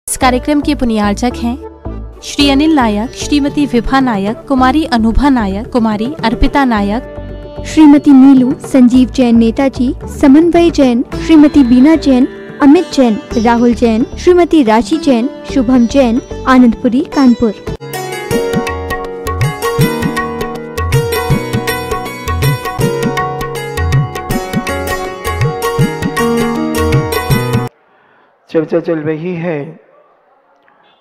इस कार्यक्रम के पुण्यार्चक हैं श्री अनिल नायक, श्रीमती विभा नायक, कुमारी अनुभा नायक, कुमारी अर्पिता नायक, श्रीमती नीलू, संजीव जैन नेताजी, समन्वय जैन, श्रीमती बीना जैन, अमित जैन, राहुल जैन, श्रीमती राशि जैन, शुभम जैन, आनंदपुरी, कानपुर। चर्चा चल रही है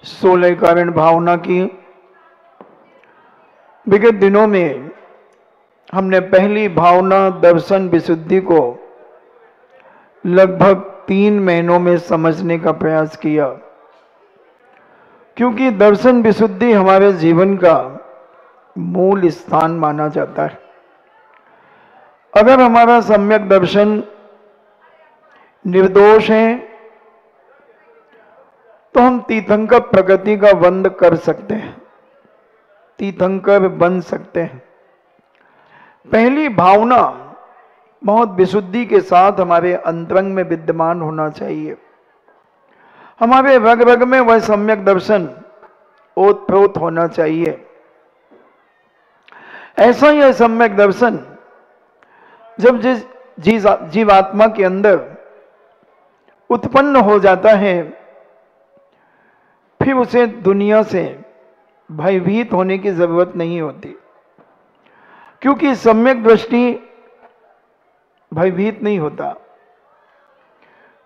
16 कारण भावना की। विगत दिनों में हमने पहली भावना दर्शन विशुद्धि को लगभग 3 महीनों में समझने का प्रयास किया, क्योंकि दर्शन विशुद्धि हमारे जीवन का मूल स्थान माना जाता है। अगर हमारा सम्यक दर्शन निर्दोष है तो हम तीर्थंकर प्रगति का बंद कर सकते हैं, तीर्थंकर बन सकते हैं। पहली भावना बहुत विशुद्धि के साथ हमारे अंतरंग में विद्यमान होना चाहिए। हमारे रग रग में वह सम्यक दर्शन ओतप्रोत होना चाहिए। ऐसा ही सम्यक दर्शन जब जिस जीवात्मा के अंदर उत्पन्न हो जाता है, फिर उसे दुनिया से भयभीत होने की जरूरत नहीं होती, क्योंकि सम्यक दृष्टि भयभीत नहीं होता,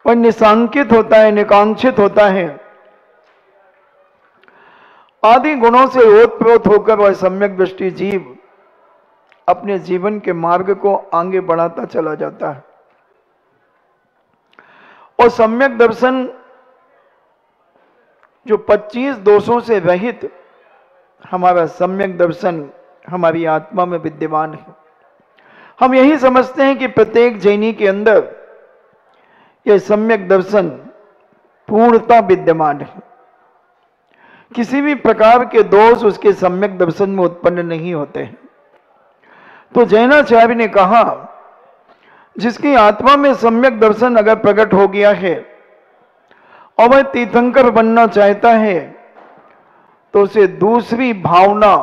वह निशांकित होता है, निकांक्षित होता है। आदि गुणों से ओतप्रोत होकर वह सम्यक दृष्टि जीव अपने जीवन के मार्ग को आगे बढ़ाता चला जाता है। और सम्यक दर्शन जो 25 दोषों से रहित हमारा सम्यक दर्शन हमारी आत्मा में विद्यमान है। हम यही समझते हैं कि प्रत्येक जैनी के अंदर यह सम्यक दर्शन पूर्णता विद्यमान है। किसी भी प्रकार के दोष उसके सम्यक दर्शन में उत्पन्न नहीं होते हैं। तो जैनाचार्य ने कहा, जिसकी आत्मा में सम्यक दर्शन अगर प्रकट हो गया है और वह तीर्थंकर बनना चाहता है, तो उसे दूसरी भावना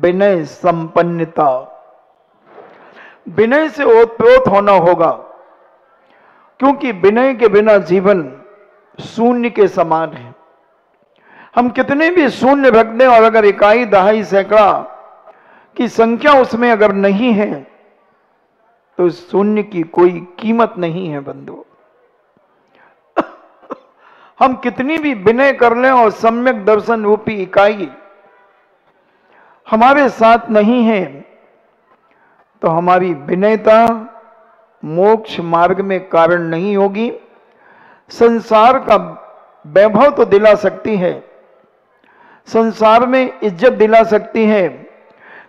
विनय संपन्नता, विनय से ओतप्रोत होना होगा, क्योंकि विनय के बिना जीवन शून्य के समान है। हम कितने भी शून्य रख दें और अगर इकाई दहाई सैकड़ा की संख्या उसमें अगर नहीं है, तो शून्य की कोई कीमत नहीं है बंधु। हम कितनी भी विनय कर लें और सम्यक दर्शन रूपी इकाई हमारे साथ नहीं है, तो हमारी विनयता मोक्ष मार्ग में कारण नहीं होगी। संसार का वैभव तो दिला सकती है, संसार में इज्जत दिला सकती है,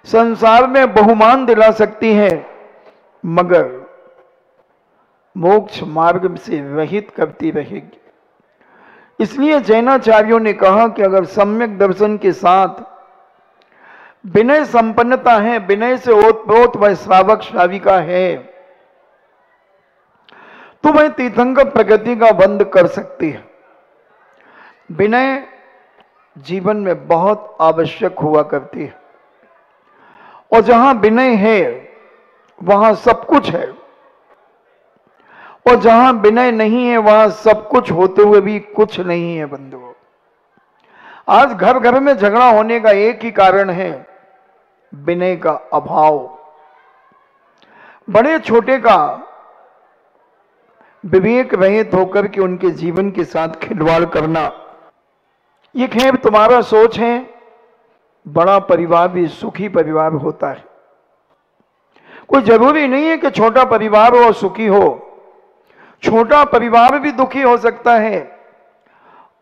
संसार में बहुमान दिला सकती है, मगर मोक्ष मार्ग से रहित करती रहेगी। इसलिए जैनाचार्यों ने कहा कि अगर सम्यक दर्शन के साथ विनय संपन्नता है, विनय से ओतप्रोत वह श्रावक श्राविका है, तो वह तीर्थंकर प्रगति का बंद कर सकती है। विनय जीवन में बहुत आवश्यक हुआ करती है, और जहां विनय है वहां सब कुछ है, और जहां विनय नहीं है वहां सब कुछ होते हुए भी कुछ नहीं है बंधुओं। आज घर घर में झगड़ा होने का एक ही कारण है, विनय का अभाव। बड़े छोटे का विवेक रहित होकर के उनके जीवन के साथ खिलवाड़ करना, ये खैर तुम्हारा सोच है। बड़ा परिवार भी सुखी परिवार होता है। कोई जरूरी नहीं है कि छोटा परिवार हो और सुखी हो, छोटा परिवार भी दुखी हो सकता है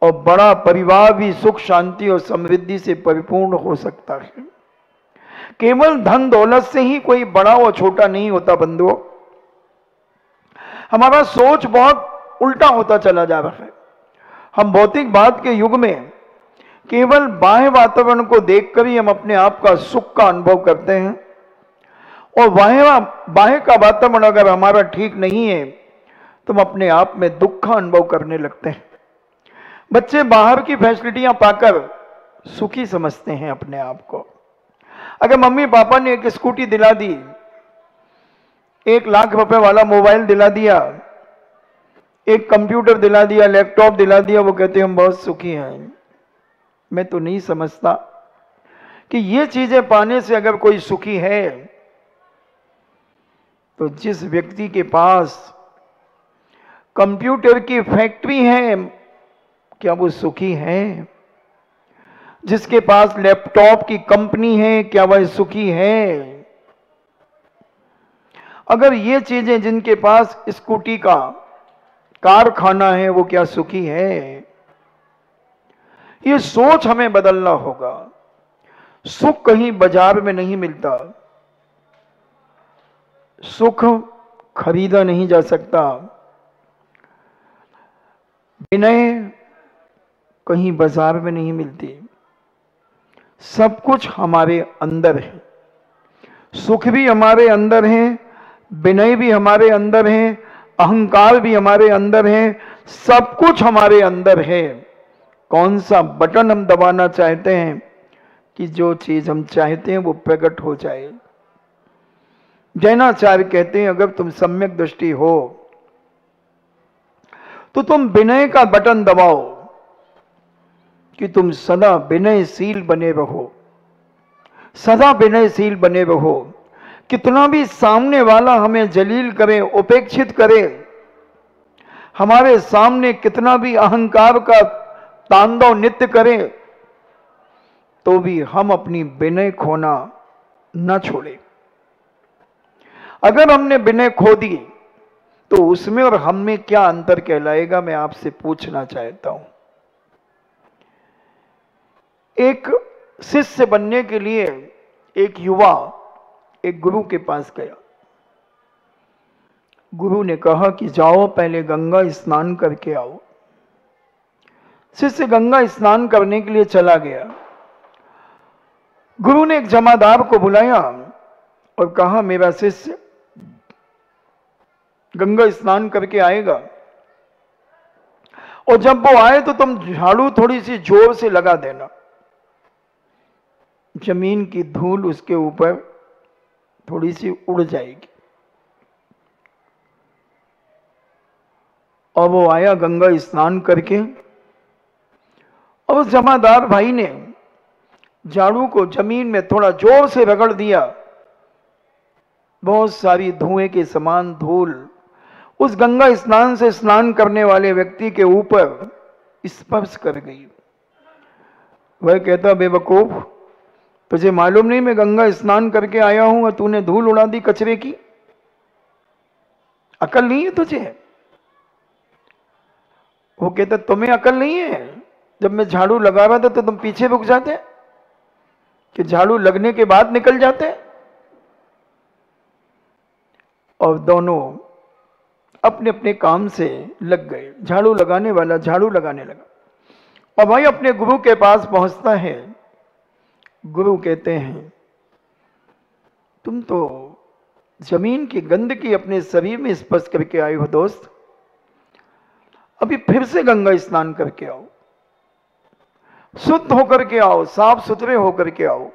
और बड़ा परिवार भी सुख शांति और समृद्धि से परिपूर्ण हो सकता है। केवल धन दौलत से ही कोई बड़ा और छोटा नहीं होता बंधुओं। हमारा सोच बहुत उल्टा होता चला जा रहा है। हम भौतिकवाद के युग में केवल बाह्य वातावरण को देखकर ही हम अपने आप का सुख का अनुभव करते हैं, और बाह्य का वातावरण अगर हमारा ठीक नहीं है तो हम अपने आप में दुख का अनुभव करने लगते हैं। बच्चे बाहर की फैसिलिटियां पाकर सुखी समझते हैं अपने आप को। अगर मम्मी पापा ने एक स्कूटी दिला दी, 1 लाख रुपए वाला मोबाइल दिला दिया, एक कंप्यूटर दिला दिया, लैपटॉप दिला दिया, वो कहते हैं हम बहुत सुखी हैं। मैं तो नहीं समझता कि ये चीजें पाने से अगर कोई सुखी है तो जिस व्यक्ति के पास कंप्यूटर की फैक्ट्री है क्या वो सुखी है? जिसके पास लैपटॉप की कंपनी है क्या वह सुखी है? अगर ये चीजें, जिनके पास स्कूटी का कारखाना है, वो क्या सुखी है? ये सोच हमें बदलना होगा। सुख कहीं बाजार में नहीं मिलता, सुख खरीदा नहीं जा सकता, विनय कहीं बाजार में नहीं मिलती। सब कुछ हमारे अंदर है। सुख भी हमारे अंदर है, विनय भी हमारे अंदर है, अहंकार भी हमारे अंदर है, सब कुछ हमारे अंदर है। कौन सा बटन हम दबाना चाहते हैं कि जो चीज हम चाहते हैं वो प्रकट हो जाए। जैनाचार्य कहते हैं अगर तुम सम्यक दृष्टि हो तो तुम विनय का बटन दबाओ कि तुम सदा विनयशील बने रहो, सदा विनयशील बने रहो। कितना भी सामने वाला हमें जलील करे, उपेक्षित करे, हमारे सामने कितना भी अहंकार का तांडव नृत्य करे, तो भी हम अपनी विनय खोना न छोड़े। अगर हमने विनय खो दी तो उसमें और हम में क्या अंतर कहलाएगा, मैं आपसे पूछना चाहता हूं। एक शिष्य बनने के लिए एक युवा एक गुरु के पास गया। गुरु ने कहा कि जाओ पहले गंगा स्नान करके आओ। शिष्य गंगा स्नान करने के लिए चला गया। गुरु ने एक जमादार को बुलाया और कहा मेरा शिष्य गंगा स्नान करके आएगा, और जब वो आए तो तुम झाड़ू थोड़ी सी जोर से लगा देना, जमीन की धूल उसके ऊपर थोड़ी सी उड़ जाएगी। और वो आया गंगा स्नान करके, और उस जमादार भाई ने झाड़ू को जमीन में थोड़ा जोर से रगड़ दिया। बहुत सारी धुएं के समान धूल उस गंगा स्नान से स्नान करने वाले व्यक्ति के ऊपर स्पर्श कर गई। वह कहता बेवकूफ, तुझे मालूम नहीं मैं गंगा स्नान करके आया हूं और तूने धूल उड़ा दी कचरे की? अकल नहीं है तुझे? वो कहता तुम्हें अकल नहीं है? जब मैं झाड़ू लगा रहा था तो तुम पीछे रुक जाते कि झाड़ू लगने के बाद निकल जाते? और दोनों अपने अपने काम से लग गए। झाड़ू लगाने वाला झाड़ू लगाने लगा, और भाई अपने गुरु के पास पहुंचता है। गुरु कहते हैं तुम तो जमीन की गंदगी अपने शरीर में स्पर्श करके आए हो दोस्त, अभी फिर से गंगा स्नान करके आओ, शुद्ध होकर के आओ, साफ सुथरे होकर के आओ।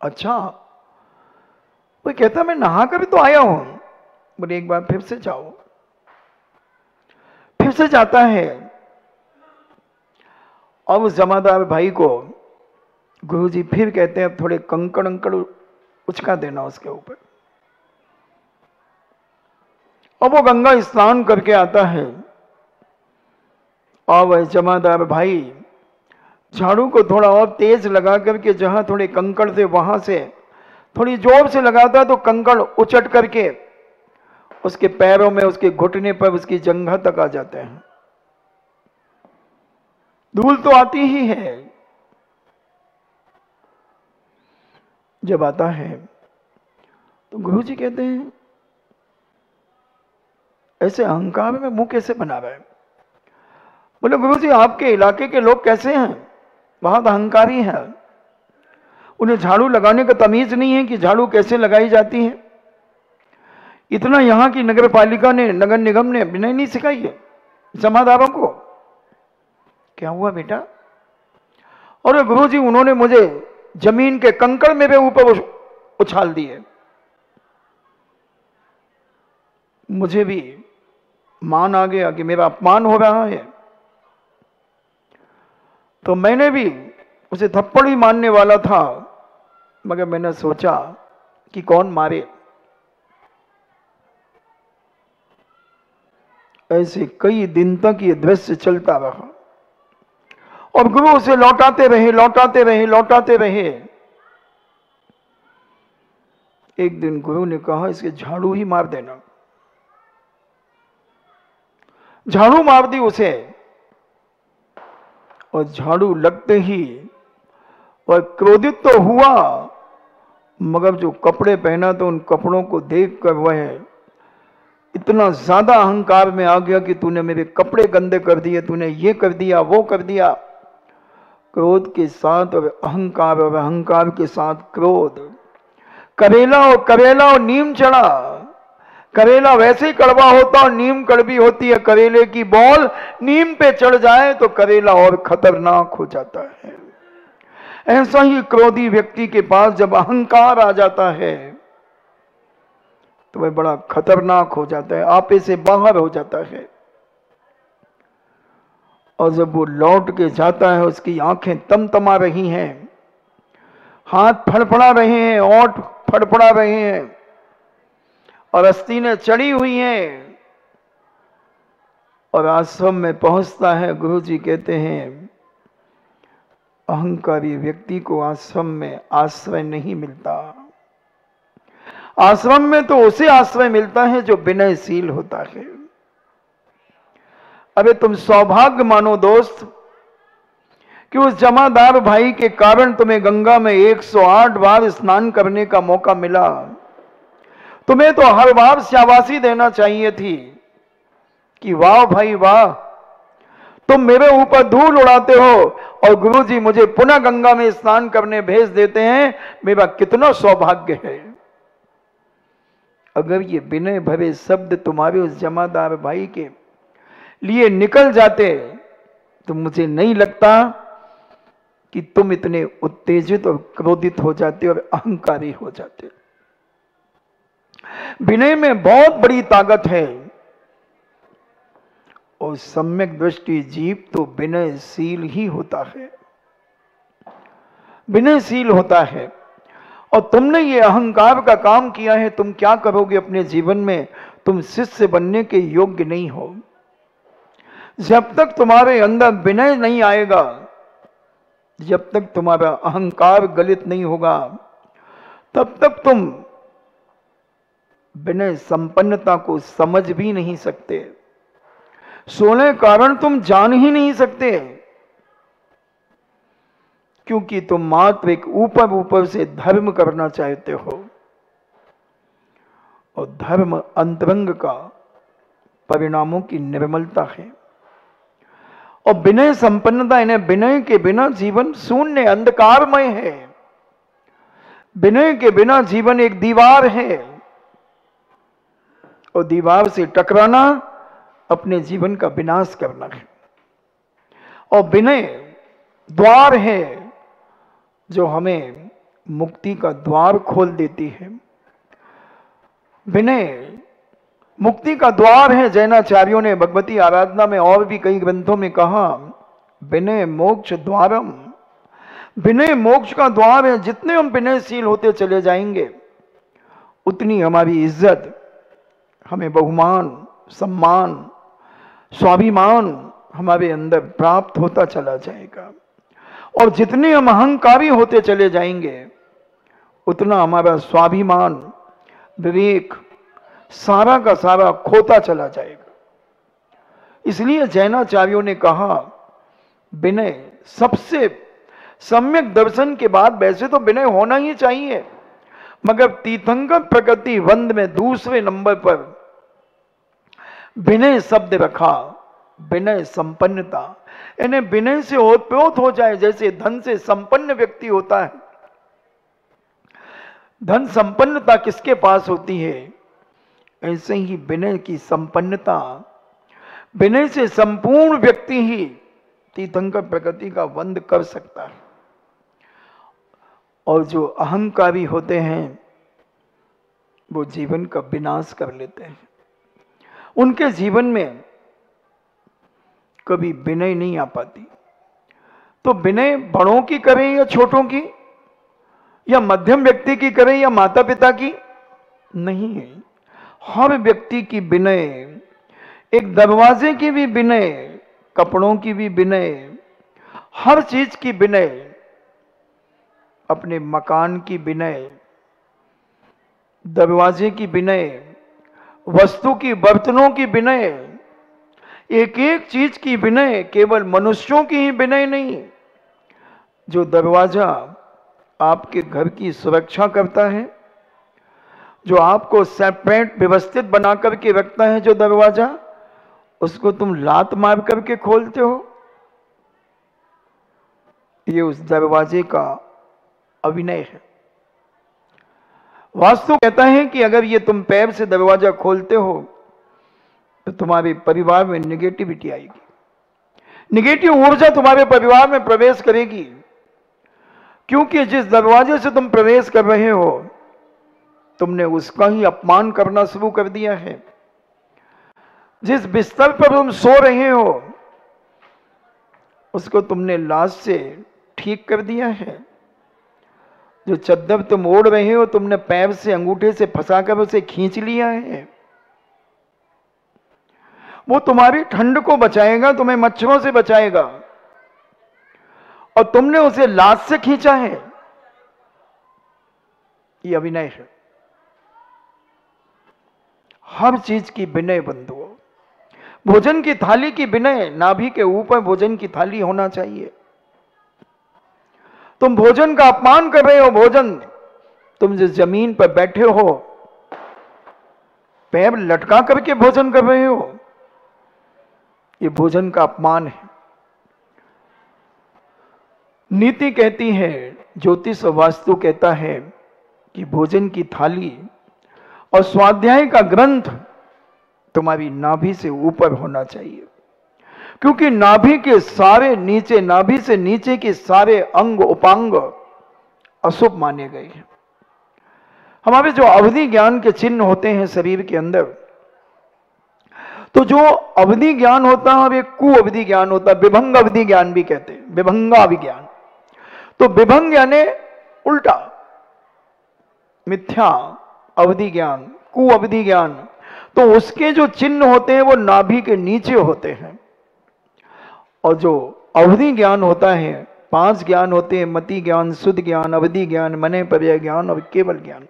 अच्छा, वो कहता मैं नहा कर तो आया हूं। बोले एक बार फिर से जाओ। फिर से जाता है, और उस जमादार भाई को गुरुजी फिर कहते हैं थोड़े कंकड़ अंकड़ उचका देना उसके ऊपर। और वो गंगा स्नान करके आता है, और वह जमादार भाई झाड़ू को थोड़ा और तेज लगा करके जहां थोड़े कंकड़ थे वहां से थोड़ी जोर से लगाता तो कंकड़ उचट करके उसके पैरों में, उसके घुटने पर, उसकी जंघा तक आ जाते हैं। धूल तो आती ही है। जब आता है तो गुरुजी कहते हैं ऐसे अहंकार में मुंह कैसे बना रहा है? बोले गुरुजी आपके इलाके के लोग कैसे हैं? बहुत अहंकारी हैं, उन्हें झाड़ू लगाने का तमीज नहीं है कि झाड़ू कैसे लगाई जाती है। इतना यहां की नगर पालिका ने, नगर निगम ने विनय नहीं सिखाई है। जमादारों को। क्या हुआ बेटा? और गुरुजी उन्होंने मुझे जमीन के कंकड़ मेरे ऊपर उछाल दिए। मुझे भी मान आ गया कि मेरा अपमान हो रहा है, तो मैंने भी उसे थप्पड़ ही मारने वाला था, मगर मैंने सोचा कि कौन मारे। ऐसे कई दिन तक ये दृश्य चलता रहा और गुरु उसे लौटाते रहे, लौटाते रहे, लौटाते रहे। एक दिन गुरु ने कहा इसके झाड़ू ही मार देना। झाड़ू मार दी उसे, और झाड़ू लगते ही वह क्रोधित तो हुआ, मगर जो कपड़े पहना तो उन कपड़ों को देखकर वह इतना ज्यादा अहंकार में आ गया कि तूने मेरे कपड़े गंदे कर दिए, तूने ये कर दिया, वो कर दिया। क्रोध के साथ और अहंकार के साथ क्रोध, करेला और नीम चढ़ा। करेला वैसे ही कड़वा होता और नीम कड़वी होती है। करेले की बॉल नीम पे चढ़ जाए तो करेला और खतरनाक हो जाता है। ऐसा ही क्रोधी व्यक्ति के पास जब अहंकार आ जाता है तो वह बड़ा खतरनाक हो जाता है, आपे से बाहर हो जाता है। और जब वो लौट के जाता है, उसकी आंखें तमतमा रही हैं, हाथ फड़फड़ा रहे हैं, ओंठ फड़फड़ा रहे हैं और अस्तीनें चढ़ी हुई हैं, और आश्रम में पहुंचता है। गुरुजी कहते हैं अहंकारी व्यक्ति को आश्रम में आश्रय नहीं मिलता। आश्रम में तो उसे आश्रय मिलता है जो विनयशील होता है। अबे तुम सौभाग्य मानो दोस्त कि उस जमादार भाई के कारण तुम्हें गंगा में 108 बार स्नान करने का मौका मिला। तुम्हें तो हर बार शाबाशी देना चाहिए थी कि वाह भाई वाह, तुम मेरे ऊपर धूल उड़ाते हो और गुरुजी मुझे पुनः गंगा में स्नान करने भेज देते हैं, मेरा कितना सौभाग्य है। अगर ये विनय भरे शब्द तुम्हारे उस जमादार भाई के लिए निकल जाते तो मुझे नहीं लगता कि तुम इतने उत्तेजित और क्रोधित हो जाते और अहंकारी हो जाते। विनय में बहुत बड़ी ताकत है और सम्यक दृष्टि जीव तो विनयशील ही होता है, विनयशील होता है। और तुमने ये अहंकार का काम किया है, तुम क्या करोगे अपने जीवन में? तुम शिष्य बनने के योग्य नहीं हो। जब तक तुम्हारे अंदर विनय नहीं आएगा, जब तक तुम्हारा अहंकार गलित नहीं होगा, तब तक तुम विनय संपन्नता को समझ भी नहीं सकते। 16 कारण तुम जान ही नहीं सकते, क्योंकि तुम मात्र एक ऊपर ऊपर से धर्म करना चाहते हो, और धर्म अंतरंग का परिणामों की निर्मलता है। और विनय संपन्नता, इन्हें विनय के बिना जीवन शून्य अंधकारमय है। विनय के बिना जीवन एक दीवार है, और दीवार से टकराना अपने जीवन का विनाश करना है। और विनय द्वार है जो हमें मुक्ति का द्वार खोल देती है। विनय मुक्ति का द्वार है। जैनाचार्यों ने भगवती आराधना में और भी कई ग्रंथों में कहा विनय मोक्ष द्वारम। विनय मोक्ष का द्वार है। जितने हम विनयशील होते चले जाएंगे उतनी हमारी इज्जत, हमें बहुमान, सम्मान, स्वाभिमान हमारे अंदर प्राप्त होता चला जाएगा। और जितने हम अहंकारी होते चले जाएंगे उतना हमारा स्वाभिमान, विवेक सारा का सारा खोता चला जाएगा। इसलिए जैनाचार्यों ने कहा विनय सबसे सम्यक दर्शन के बाद, वैसे तो विनय होना ही चाहिए, मगर तीर्थंकर प्रकृति वंद में दूसरे नंबर पर विनय शब्द रखा। विनय संपन्नता, यानी विनय से ओतप्रोत हो जाए, जैसे धन से संपन्न व्यक्ति होता है। धन संपन्नता किसके पास होती है? ऐसे ही विनय की संपन्नता विनय से संपूर्ण व्यक्ति ही तीर्थंकर प्रकृति का वंद कर सकता है। और जो अहंकारी होते हैं वो जीवन का विनाश कर लेते हैं। उनके जीवन में कभी विनय नहीं आ पाती। तो विनय बड़ों की करें या छोटों की, या मध्यम व्यक्ति की करें या माता पिता की, नहीं है। हर व्यक्ति की विनय, एक दरवाजे की भी विनय, कपड़ों की भी विनय, हर चीज की विनय, अपने मकान की विनय, दरवाजे की विनय, वस्तु की, बर्तनों की विनय, एक एक चीज की विनय, केवल मनुष्यों की ही विनय नहीं। जो दरवाजा आपके घर की सुरक्षा करता है, जो आपको सेपरेट व्यवस्थित बना करके रखता है, जो दरवाजा, उसको तुम लात मार करके खोलते हो, ये उस दरवाजे का अभिनय है। वास्तु कहता है कि अगर ये तुम पैर से दरवाजा खोलते हो तो तुम्हारे परिवार में निगेटिविटी आएगी, निगेटिव ऊर्जा तुम्हारे परिवार में प्रवेश करेगी। क्योंकि जिस दरवाजे से तुम प्रवेश कर रहे हो, तुमने उसका ही अपमान करना शुरू कर दिया है। जिस बिस्तर पर तुम सो रहे हो, उसको तुमने लाश से ठीक कर दिया है। जो चद्दर तुम ओढ़ रहे हो, तुमने पैर से, अंगूठे से फंसाकर उसे खींच लिया है। वो तुम्हारी ठंड को बचाएगा, तुम्हें मच्छरों से बचाएगा, और तुमने उसे लाश से खींचा है। ये अभिनय है। हर चीज की विनय बंधुओं। भोजन की थाली की विनय, नाभि के ऊपर भोजन की थाली होना चाहिए। तुम भोजन का अपमान कर रहे हो। भोजन, तुम जिस जमीन पर बैठे हो, पैर लटका करके भोजन कर रहे हो, ये भोजन का अपमान है। नीति कहती है, ज्योतिष और वास्तु कहता है कि भोजन की थाली और स्वाध्याय का ग्रंथ तुम्हारी नाभि से ऊपर होना चाहिए। क्योंकि नाभि के सारे नीचे, नाभि से नीचे के सारे अंग उपांग अशुभ माने गए हैं। हमारे जो अवधि ज्ञान के चिन्ह होते हैं शरीर के अंदर, तो जो अवधि ज्ञान होता है और एक कु अवधि ज्ञान होता है, विभंग अवधि ज्ञान भी कहते हैं, विभंगा विज्ञान। तो विभंग यानी उल्टा, मिथ्या अवधि ज्ञान, कु अवधि ज्ञान। तो उसके जो चिन्ह होते हैं वो नाभि के नीचे होते हैं। और जो अवधि ज्ञान होता है, 5 ज्ञान होते हैं, मति ज्ञान, शुद्ध ज्ञान, अवधि ज्ञान, मने पर्याय ज्ञान और केवल ज्ञान।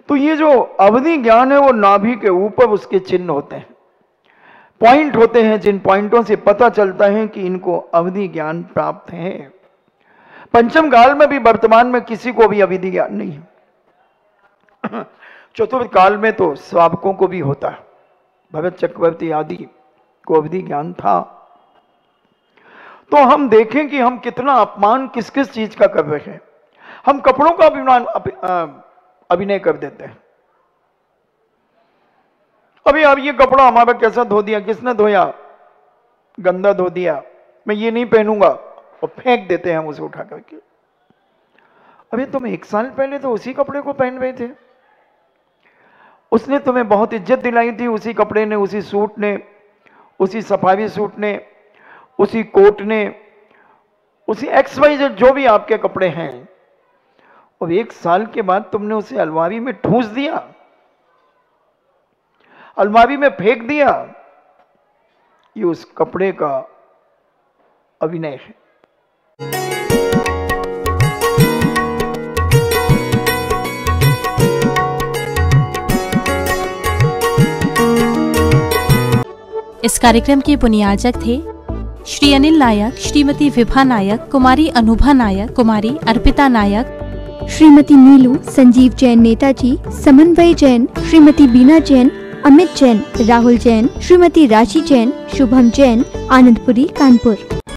तो ये जो अवधि ज्ञान है वो नाभि के ऊपर उसके चिन्ह होते हैं, पॉइंट होते हैं, जिन पॉइंटों से पता चलता है कि इनको अवधि ज्ञान प्राप्त है। पंचम काल में भी वर्तमान में किसी को भी अवधि ज्ञान नहीं है। चतुर्थ काल में तो श्रावकों को भी होता है। भरत चक्रवर्ती आदि को अवधि ज्ञान था। तो हम देखें कि हम कितना अपमान किस किस चीज का कर रहे हैं। हम कपड़ों का अभिनय कर देते हैं। अभी अब ये कपड़ा हमारा कैसा धो दिया, किसने धोया, गंदा धो दिया, मैं ये नहीं पहनूंगा, और फेंक देते हैं हम उसे उठा करके। अभी तुम 1 साल पहले तो उसी कपड़े को पहन रहे थे, उसने तुम्हें बहुत इज्जत दिलाई थी, उसी कपड़े ने, उसी सूट ने, उसी सफारी सूट ने, उसी कोट ने, उसी XYZ जो भी आपके कपड़े हैं, और 1 साल के बाद तुमने उसे अलमारी में ठूंस दिया, अलमारी में फेंक दिया। ये उस कपड़े का अभिनय है। इस कार्यक्रम के पुनियाजक थे श्री अनिल नायक, श्रीमती विभा नायक, कुमारी अनुभा नायक, कुमारी अर्पिता नायक, श्रीमती नीलू, संजीव जैन नेताजी, समन्वय जैन, श्रीमती बीना जैन, अमित जैन, राहुल जैन, श्रीमती राशि जैन, शुभम जैन, आनंदपुरी, कानपुर।